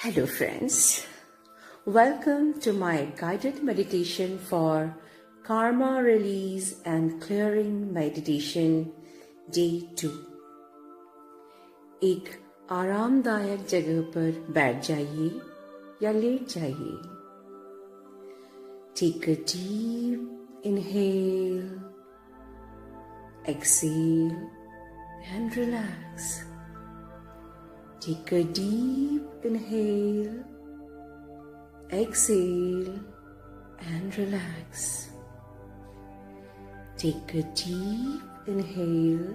Hello, friends. Welcome to my guided meditation for Karma Release and Clearing Meditation Day 2. एक आरामदायक जगह पर बैठ जाइए या लेट जाइए. Take a deep inhale, exhale and relax. Take a deep inhale, exhale and relax. Take a deep inhale,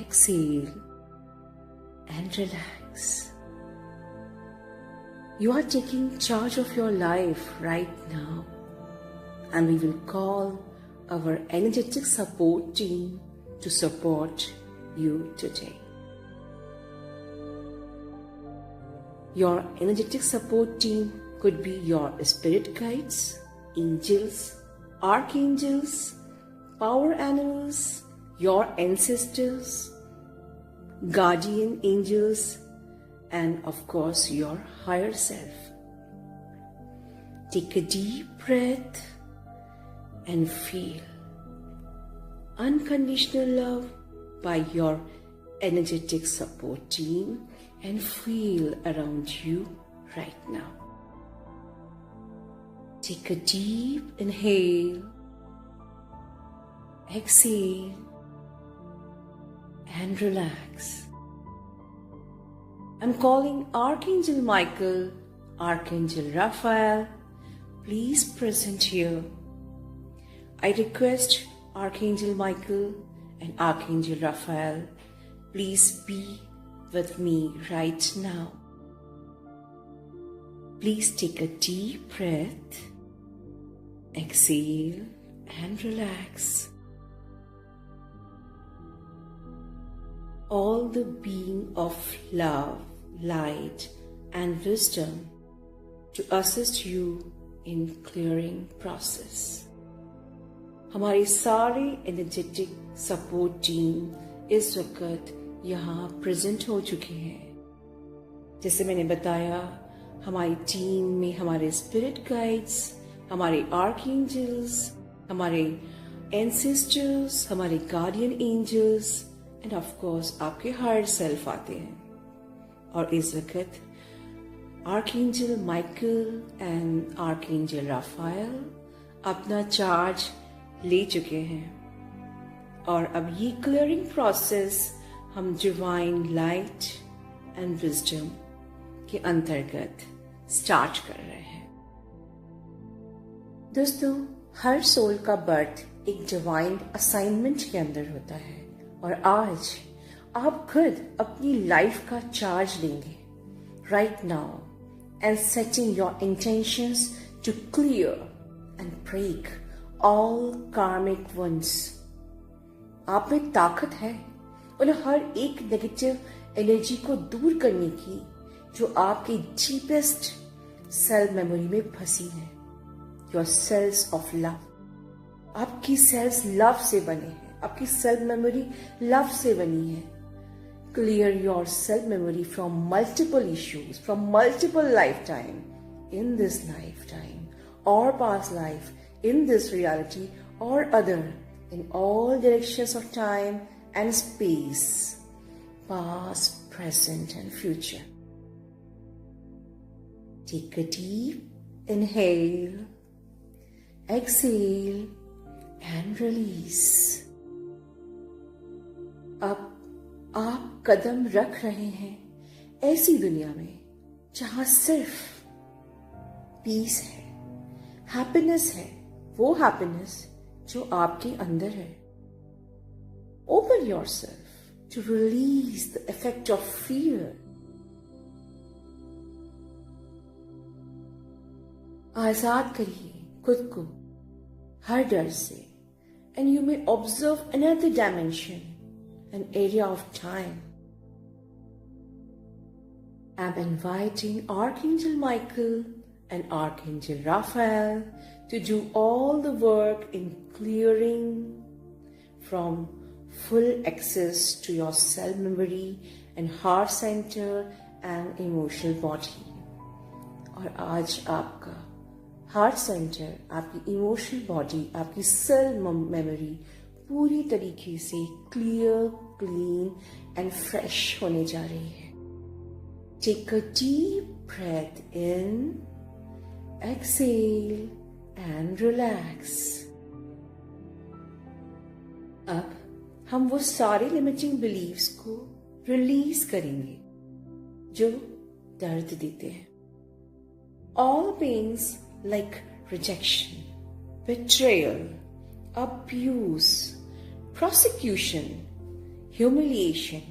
exhale and relax. You are taking charge of your life right now, and we will call our energetic support team to support you today. Your energetic support team could be your spirit guides, angels, archangels, power animals, your ancestors, guardian angels, and of course your higher self. Take a deep breath and feel unconditional love by your energetic support team and feel around you right now. Take a deep inhale, exhale and relax. I'm calling Archangel Michael, Archangel Raphael, please present here. I request Archangel Michael and Archangel Raphael, please be with me right now. Please take a deep breath, exhale and relax. All the being of love, light and wisdom to assist you in clearing process. हमारी सारी energetic support team इस वक्त यहाँ present हो चुके हैं. जैसे मैंने बताया, हमारी टीम में हमारे स्पिरिट गाइड्स, हमारे आर्कएंजल्स, हमारे एंसेस्टर्स, हमारे guardian angels and of course आपके हायर सेल्फ आते हैं. और इस वक्त archangel Michael and archangel Raphael अपना चार्ज ले चुके हैं. और अब ये क्लियरिंग प्रोसेस हम डिवाइन लाइट एंड विजडम के अंतर्गत स्टार्ट कर रहे हैं. दोस्तों, हर सोल का बर्थ एक डिवाइन असाइनमेंट के अंदर होता है और आज आप खुद अपनी लाइफ का चार्ज लेंगे right now and setting your intentions to clear and break all karmic ones. आप में ताकत है उन हर एक नेगेटिव एनर्जी को दूर करने की जो आपकी डीपेस्ट सेल मेमोरी में फंसी है. Your cells of love. आपकी सेल्स लव से बने हैं, आपकी सेल मेमोरी लव से बनी है. Clear your cell memory from multiple issues, from multiple lifetime in this lifetime और past life, in this reality or other, in all directions of time and space, past, present and future. Take a deep inhale, exhale and release. अब आप कदम रख रहे हैं ऐसी दुनिया में जहां सिर्फ पीस है, हैप्पीनेस है, वो हैप्पीनेस जो आपके अंदर है. Open yourself to release the effect of fear. आजाद करिए खुद को हर डर से and you may observe another dimension, an area of time. I am inviting archangel Michael and Archangel Raphael to do all the work in clearing from full access to your cell memory and heart center and emotional body. और आज आपका heart centre, आपकी emotional body, आपकी cell memory पूरी तरीके से clear, clean and fresh होने जा रही है। Take a deep breath in, exhale and relax. अब हम वो सारे लिमिटिंग बिलीव्स को रिलीज करेंगे जो दर्द देते हैं। All pains like rejection, betrayal, abuse, prosecution, humiliation,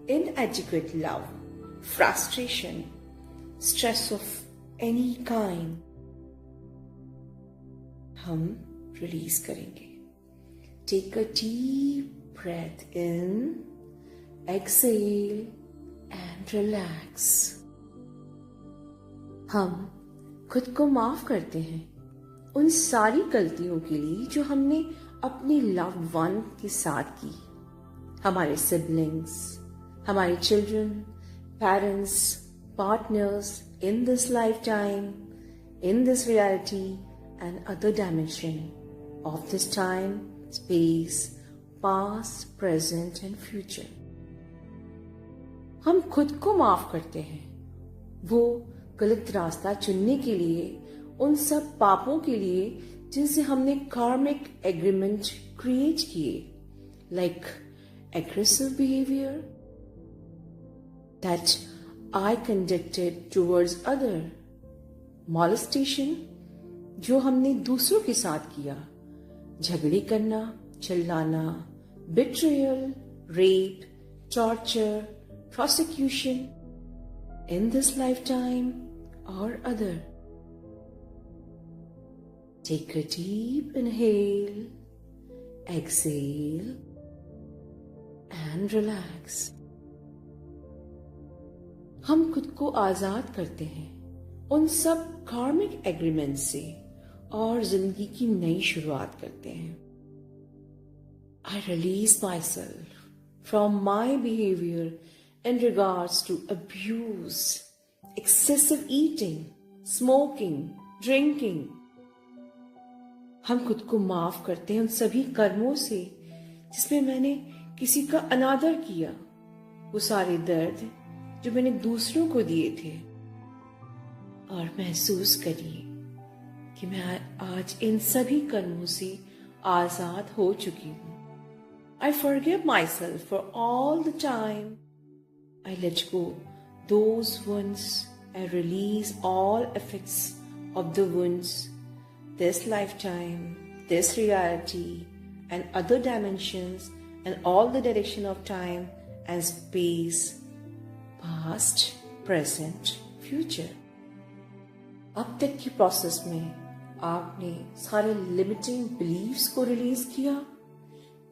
inadequate love, frustration, stress of any kind, हम रिलीज करेंगे। Take a deep breath in, exhale and relax. हम खुद को माफ करते हैं उन सारी गलतियों के लिए जो हमने अपने लव्ड वन के साथ की। हमारे सिबलिंग्स, हमारे children, parents, partners in this lifetime, in this reality and other dimension of this time, space, past, present and future. हम खुद को माफ करते हैं वो गलत रास्ता चुनने के लिए, उन सब पापों के लिए जिनसे हमने कार्मिक एग्रीमेंट क्रिएट किए, like aggressive behavior that I conducted towards other, molestation जो हमने दूसरों के साथ किया, झगड़े करना, चिल्लाना, betrayal, rape, torture, prosecution in this lifetime or other. Take a deep inhale, exhale and relax. हम खुद को आजाद करते हैं उन सब कार्मिक एग्रीमेंट से और जिंदगी की नई शुरुआत करते हैं। I release myself from my behavior in regards to abuse, excessive eating, smoking, drinking. हम खुद को माफ करते हैं उन सभी कर्मों से जिसमें मैंने किसी का अनादर किया, वो सारे दर्द जो मैंने दूसरों को दिए थे। और महसूस करिए कि मैं आज इन सभी कर्मों से आजाद हो चुकी हूँ। I forgive myself for all the time. I let go those wounds and release all effects of the wounds, this lifetime, this reality, and other dimensions, and all the direction of time and space, past, present, future. अब तक की process में आपने सारे limiting beliefs को release किया,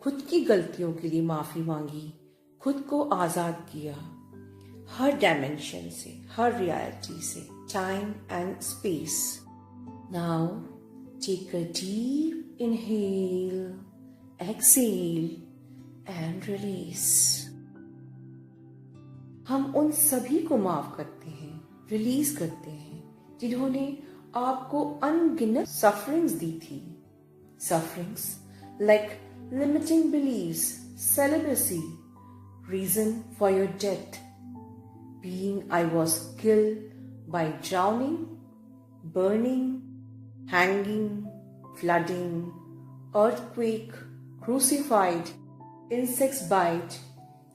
खुद की गलतियों के लिए माफी मांगी, खुद को आजाद किया हर डायमेंशन से, हर रियलिटी से, time and space. Now take a deep inhale, exhale and release. हम उन सभी को माफ करते हैं, रिलीज करते हैं जिन्होंने आपको अनगिनत सफरिंग्स दी थी। Sufferings like limiting beliefs, celibacy, reason for your death, being I was killed by drowning, burning, hanging, flooding, earthquake, crucified, insects bite,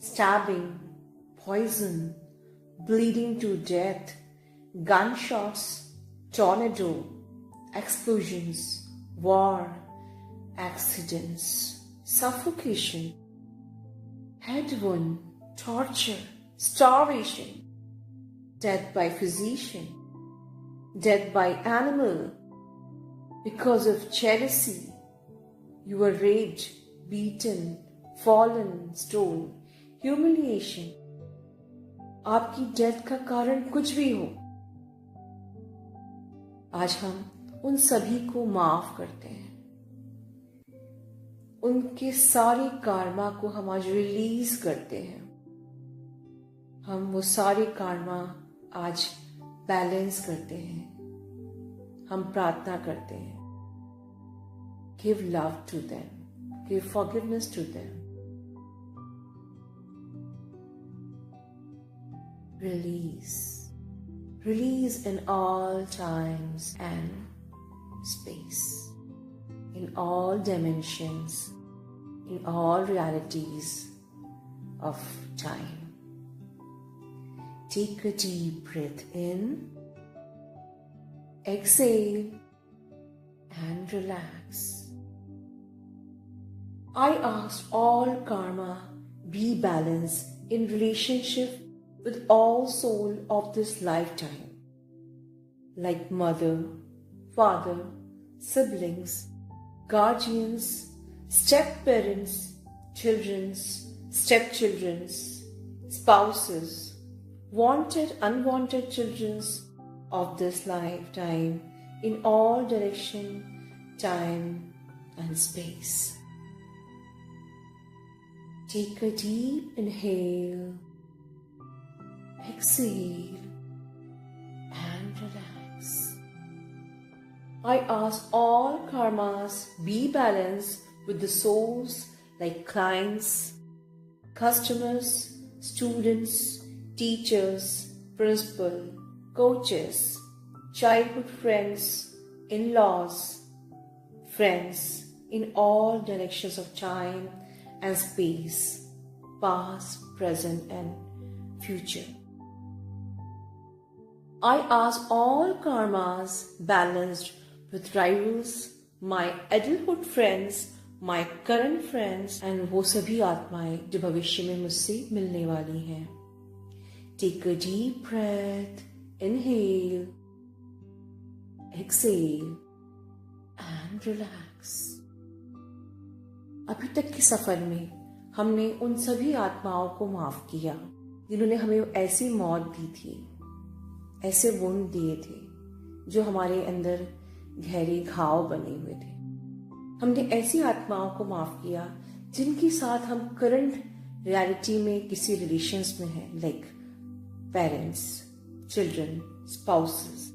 stabbing, poison, bleeding to death, gunshots, tornado, explosions, war, accidents, suffocation, head wound, torture, starvation, death by physician, death by animal. Because of jealousy, you were raped, beaten, fallen, stoned, humiliation. आपकी death का कारण कुछ भी हो, आज हम उन सभी को माफ करते हैं। उनके सारे कार्मा को हम आज रिलीज करते हैं। हम वो सारे karma आज बैलेंस करते हैं. हम प्रार्थना करते हैं. Give love to them. Give forgiveness to them. Release. Release in all times and space. In all dimensions. In all realities of time. Take a deep breath in. Exhale and relax. I ask all karma be balanced in relationship with all soul of this lifetime, like mother, father, siblings, guardians, step-parents, children's, stepchildren's, spouses, wanted, unwanted children's of this lifetime in all direction, time and space. Take a deep inhale, exhale and relax. I ask all karmas be balanced with the souls like clients, customers, students, teachers, principal, coaches, childhood friends, in-laws, friends in all directions of time and space, past, present and future. I ask all karmas balanced with rivals, my adulthood friends, my current friends and वो सभी आत्माएं जो भविष्य में मुझसे मिलने वाली हैं. Take a deep breath, inhale, exhale and relax. अभी तक के सफर में हमने उन सभी आत्माओं को माफ किया जिन्होंने हमें ऐसी मौत दी थी, ऐसे वुंड दिए थे जो हमारे अंदर गहरे घाव बने हुए थे. हमने ऐसी आत्माओं को माफ किया जिनके साथ हम करंट रियलिटी में किसी रिलेशंस में हैं, लाइक पेरेंट्स, चिल्ड्रन, स्पाउसेस.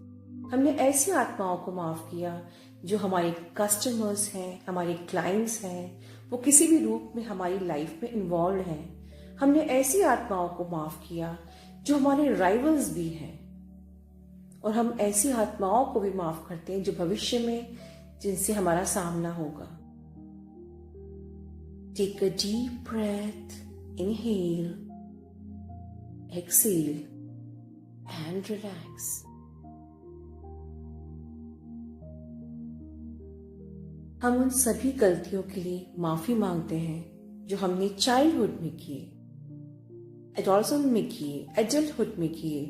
हमने ऐसी आत्माओं को माफ किया जो हमारे कस्टमर्स हैं, हमारे क्लाइंट्स हैं, वो किसी भी रूप में हमारी लाइफ में इन्वॉल्व हैं. हमने ऐसी आत्माओं को माफ किया जो हमारे राइवल्स भी हैं, और हम ऐसी आत्माओं को भी माफ करते हैं जो भविष्य में जिनसे हमारा सामना होगा. Take a deep breath, inhale, exhale and relax. हम उन सभी गलतियों के लिए माफी मांगते हैं जो हमने चाइल्डहुड में किए, एडोलसेंस में किए, एडल्टहुड में किए,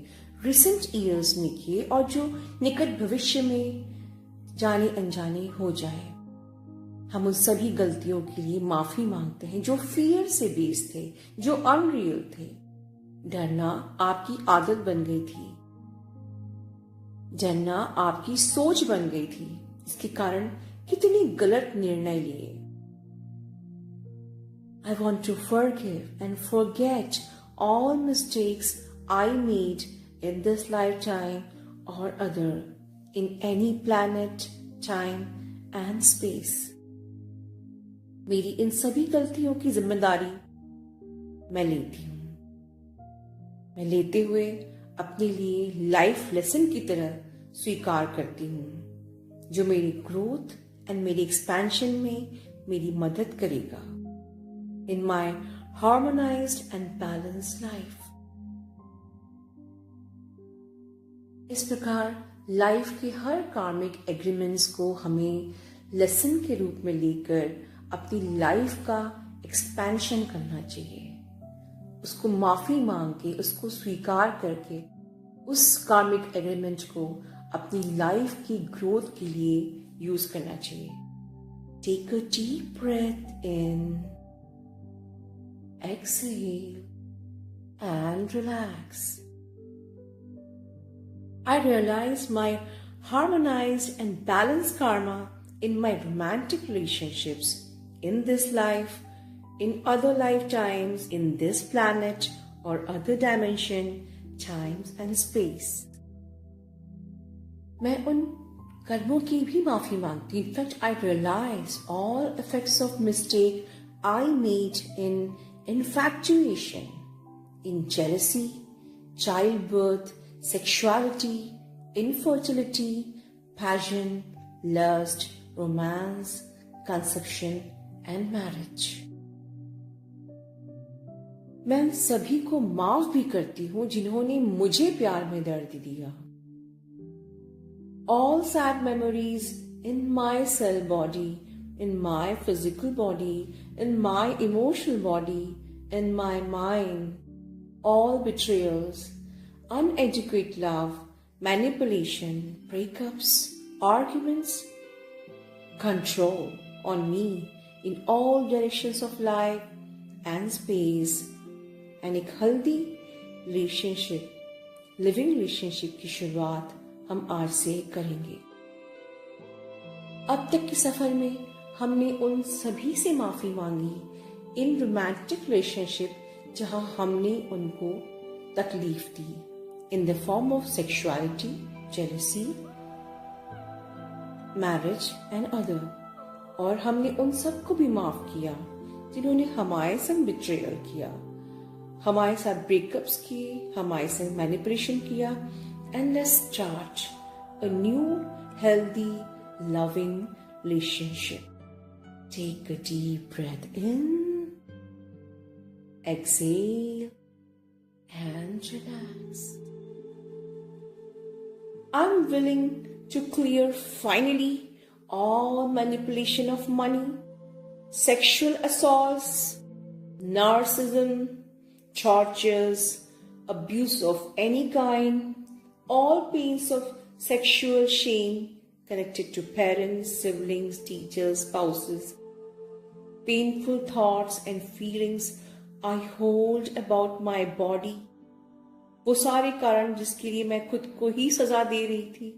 रिसेंट ईयर्स में किए और जो निकट भविष्य में जाने अनजाने हो जाए. हम उन सभी गलतियों के लिए माफी मांगते हैं जो फियर से बेस्ड थे, जो अनरियल थे. डरना आपकी आदत बन गई थी, डरना आपकी सोच बन गई थी, इसके कारण कितनी गलत निर्णय लिए. I want to forgive and forget all mistakes I made in this lifetime or other, in any planet, time and space. मेरी इन सभी गलतियों की जिम्मेदारी मैं लेती हूँ. मैं लेते हुए अपने लिए लाइफ लेसन की तरह स्वीकार करती हूँ जो मेरी ग्रोथ एंड मेरी एक्सपेंशन में मेरी मदद करेगा in my harmonised and balanced life. इस प्रकार लाइफ के हर कार्मिक एग्रीमेंट्स को हमें लेसन के रूप में लेकर अपनी लाइफ का एक्सपेंशन करना चाहिए. उसको माफी मांग के, उसको स्वीकार करके उस कार्मिक एग्रीमेंट को अपनी लाइफ की ग्रोथ के लिए यूज करना चाहिए. Take a deep breath in, exhale and relax. I realize my harmonized and balanced karma in my romantic relationships in this life, in other lifetimes, in this planet or other dimension, times and space. मैं उन कर्मों की भी माफी मांगती हूँ. In fact, I realize all effects of mistake I made in infatuation, in jealousy, childbirth, sexuality, infertility, passion, lust, romance, conception and marriage. मैं उन सभी को माफ भी करती हूँ जिन्होंने मुझे प्यार में दर्द दिया. All sad memories in my cell body, in my physical body, in my emotional body, in my mind, all betrayals, uneducated love, manipulation, breakups, arguments, control on me in all directions of life and space, and एक healthy relationship, living relationship की शुरुआत हम आज से करेंगे. अब तक के सफर में हमने उन सभी से माफी मांगी इन रोमांटिक रिलेशनशिप जहां हमने उनको तकलीफ दी, in the form of sexuality, jealousy, marriage and other. और हमने उन सबको भी माफ किया जिन्होंने हमारे संग बिट्रेयल किया, हमारे साथ ब्रेकअप्स किए, हमारे संग मैनिपुलेशन किया. And let's start a new healthy loving relationship. Take a deep breath in, exhale and relax. I'm willing to clear finally all manipulation of money, sexual assaults, narcissism, tortures, abuse of any kind, all pains of sexual shame connected to parents, siblings, teachers, spouses, painful thoughts and feelings I hold about my body. वो सारे कारण जिसके लिए मैं खुद को ही सजा दे रही थी,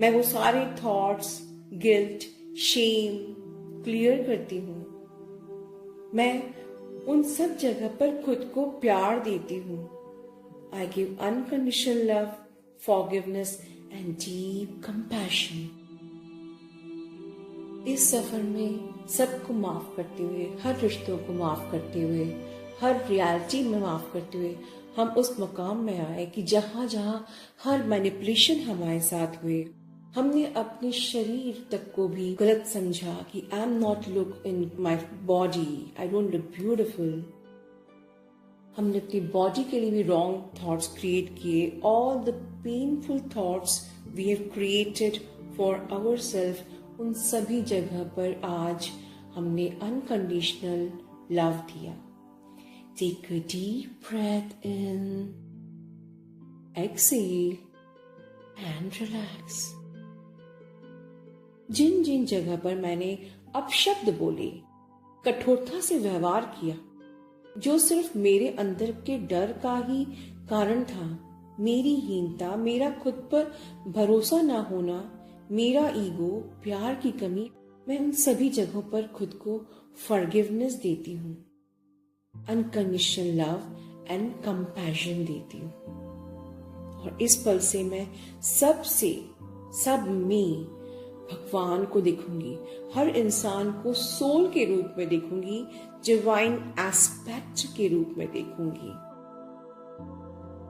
मैं वो सारे थॉट्स, गिल्ट, शेम क्लियर करती हूँ. मैं उन सब जगह पर खुद को प्यार देती हूँ. I give unconditional love, forgiveness and deep compassion. इस सफर में सबको माफ करते हुए, हर रिश्तों को माफ करते हुए, हर रियलिटी में माफ करते हुए हम उस मकाम में आए कि जहां जहां हर मैनिपुलेशन हमारे साथ हुए, हमने अपने शरीर तक को भी गलत समझा कि I am not look in my body, I don't look beautiful. हमने अपनी बॉडी के लिए भी रॉन्ग थॉट्स क्रिएट किए. All the painful thoughts we have created for ourself, उन सभी जगह पर आज हमने अनकंडीशनल लव दिया. Take a deep breath in, exhale and relax. जिन जिन जगह पर मैंने अपशब्द बोले, कठोरता से व्यवहार किया, जो सिर्फ मेरे अंदर के डर का ही कारण था, मेरी हीनता, मेरा खुद पर भरोसा ना होना, मेरा ईगो, प्यार की कमी, मैं उन सभी जगहों पर खुद को फॉरगिवनेस देती हूँ, अनकंडीशनल लव एंड कंपैशन देती हूँ. और इस पल से मैं सब में भगवान को देखूंगी, हर इंसान को सोल के रूप में देखूंगी, डिवाइन एस्पेक्ट के रूप में देखूंगी.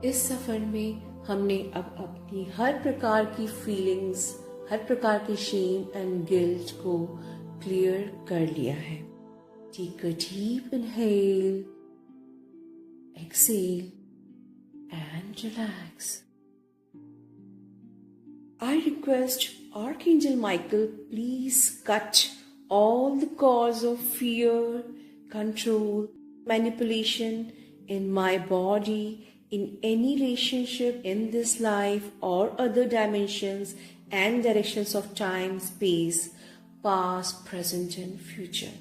इस सफर में हमने अब अपनी हर प्रकार की फीलिंग्स, हर प्रकार की शेम एंड गिल्ट को क्लियर कर लिया है. Take a deep inhale, exhale and relax. I request Archangel Michael, please cut all the cause of fear, control, manipulation in my body, in any relationship in this life or other dimensions and directions of time, space, past, present and future.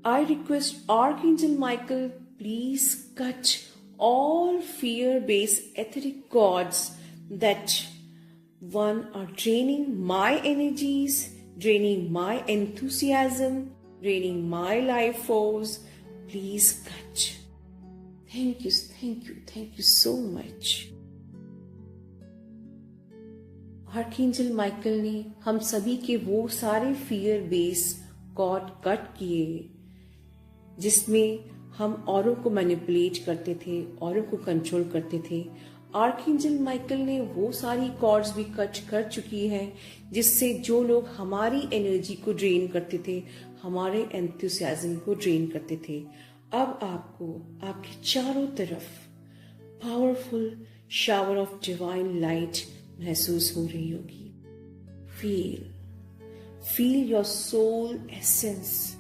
I request Archangel Michael, please cut all fear-based etheric cords that one are draining my energies, draining my enthusiasm, draining my life force, Please catch. Thank you so much. Archangel Michael ने हम सभी के वो सारे fear base cord cut किए जिसमें हम औरों को मैनिपुलेट करते थे, औरों को कंट्रोल करते थे। आर्कएंजल माइकल ने वो सारी कॉर्ड्स भी कट कर चुकी हैं जिससे जो लोग हमारी एनर्जी को ड्रेन करते थे, हमारे एंथुसियाज्म को ड्रेन करते थे, अब आपको आपके चारों तरफ powerful shower of divine light महसूस हो रही होगी। फील योर सोल एसेंस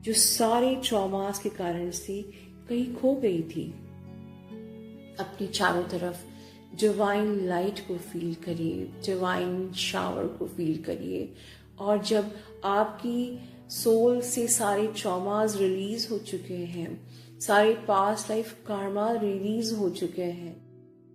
जो सारे ट्रॉमास के कारण से कहीं खो गई थी। अपनी चारों तरफ डिवाइन लाइट को फील करिए, डिवाइन शावर को फील करिए, और जब आपकी सोल से सारे ट्रॉमास रिलीज हो चुके हैं, सारे पास्ट लाइफ कार्मा रिलीज हो चुके हैं,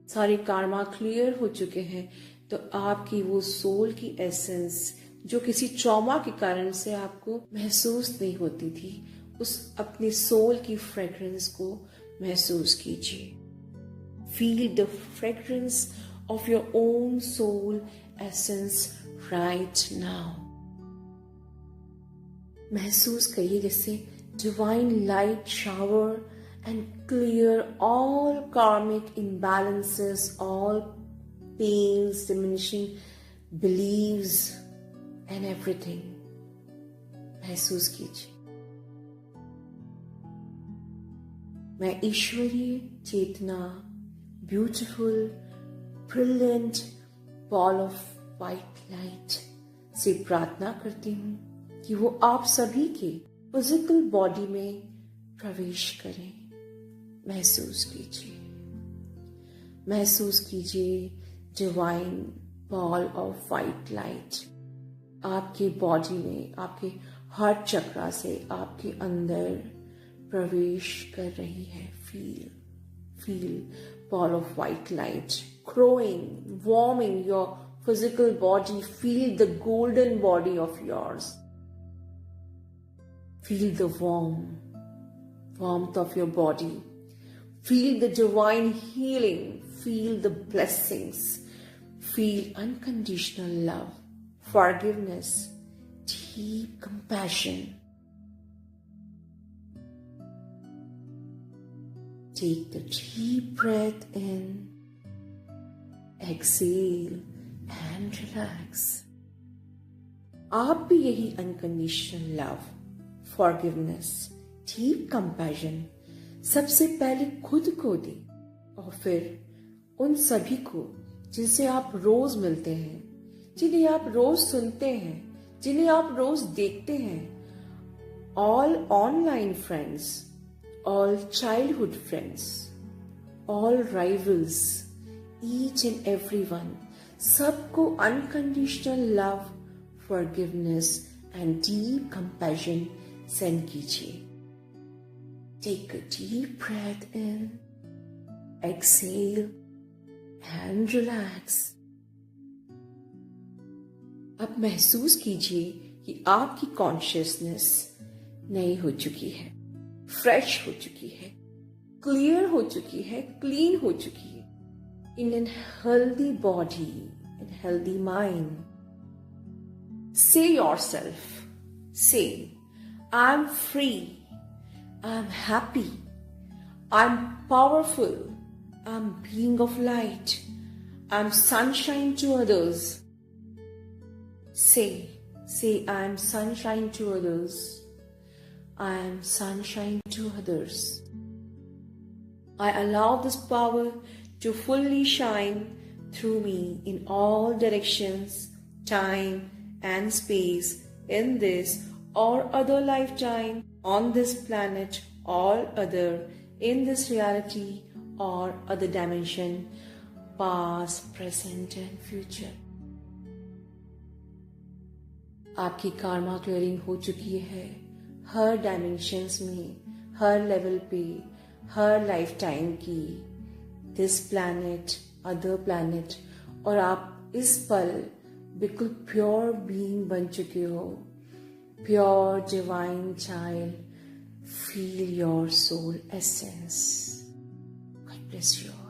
सारे कार्मा क्लियर हो चुके हैं, तो आपकी वो सोल की एसेंस जो किसी ट्रॉमा के कारण से आपको महसूस नहीं होती थी, उस अपने सोल की फ्रेग्रेंस को महसूस कीजिए। Feel the fragrance of your own soul essence right now. महसूस करिए जैसे divine light shower and clear all karmic imbalances, all pains, diminishing beliefs and everything. महसूस कीजिए। मैं ईश्वरीय चेतना, beautiful, brilliant ball of white light से प्रार्थना करती हूँ कि वो आप सभी के फिजिकल बॉडी में प्रवेश करें। महसूस कीजिए divine ball of white light आपके बॉडी में, आपके हार्ट चक्रा से आपके अंदर प्रवेश कर रही है। Feel ball of white light growing, warming your physical body. Feel the golden body of yours. Feel the warmth of your body. Feel the divine healing. Feel the blessings. Feel unconditional love, forgiveness, deep compassion. Take the deep breath in. Exhale and relax. आप भी यही unconditional love, forgiveness, deep compassion सबसे पहले खुद को दे और फिर उन सभी को जिनसे आप रोज मिलते हैं, जिन्हें आप रोज सुनते हैं, जिन्हें आप रोज देखते हैं, all online friends, all childhood friends, all rivals, each and everyone, सबको unconditional love, forgiveness and deep compassion send कीजिए. Take a deep breath in, exhale and relax. अब महसूस कीजिए कि आपकी कॉन्शियसनेस नई हो चुकी है, फ्रेश हो चुकी है, क्लियर हो चुकी है, क्लीन हो चुकी है. In a healthy body, in a healthy mind. Say yourself, say, I'm free, I'm happy, I'm powerful, I'm being of light, I'm sunshine to others. Say, I'm sunshine to others, I'm sunshine to others. I allow this power to fully shine through me in all directions, time and space, in this or other lifetime, on this planet or other, in this reality or other dimension, past, present and future. आपकी karma clearing हो चुकी है हर dimensions में, हर level पे, हर lifetime की. This planet, other planet, और आप इस पल बिल्कुल प्योर बीइंग बन चुके हो, pure divine child, Feel your soul essence. God bless you all.